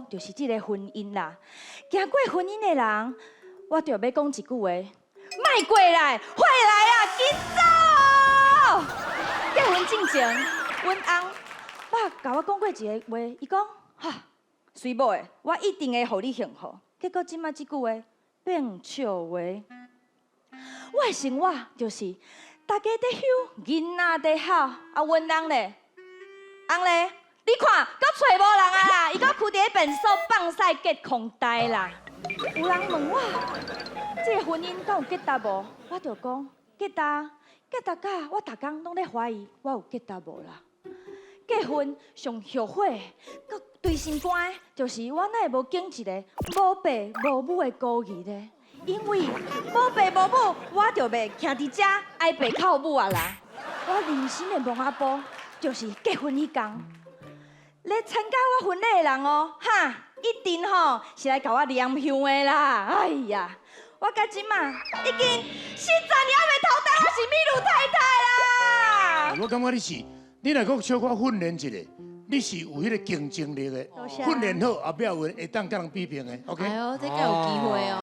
就是这个婚姻啦。行过婚姻的人，我就要讲一句话：卖过来，回来啊，紧走！结婚之前，阮翁爸甲我讲过一个话，伊讲哈，随某的，我一定会互你幸福。结果即摆即句话变笑话。我的生活就是大家在休，囡仔在好，啊，阮翁咧，翁咧，你看，搁找无人啊啦，伊搁跍伫便所放屎结空呆啦。有人问我，这个婚姻敢有结答无？我就讲结答，结答甲我逐工拢咧怀疑我有结答无啦。结婚上后悔，搁对心肝的，就是我哪会无拣一个无爸无母的孤儿呢？因为无爸无母，我就袂徛伫遮挨爸靠母啊啦。我人生的梦仔步就是结婚迄天，来参加我婚礼的人哦，哈，一定吼是来甲我念香的啦。哎呀，我甲即马已经13年还袂投胎，我是秘鲁太太啦。我感觉你若搁小可训练一下，你是有迄个竞争力的，训练好后壁会当甲人比拼的。OK。哎呦，这个有机会哦。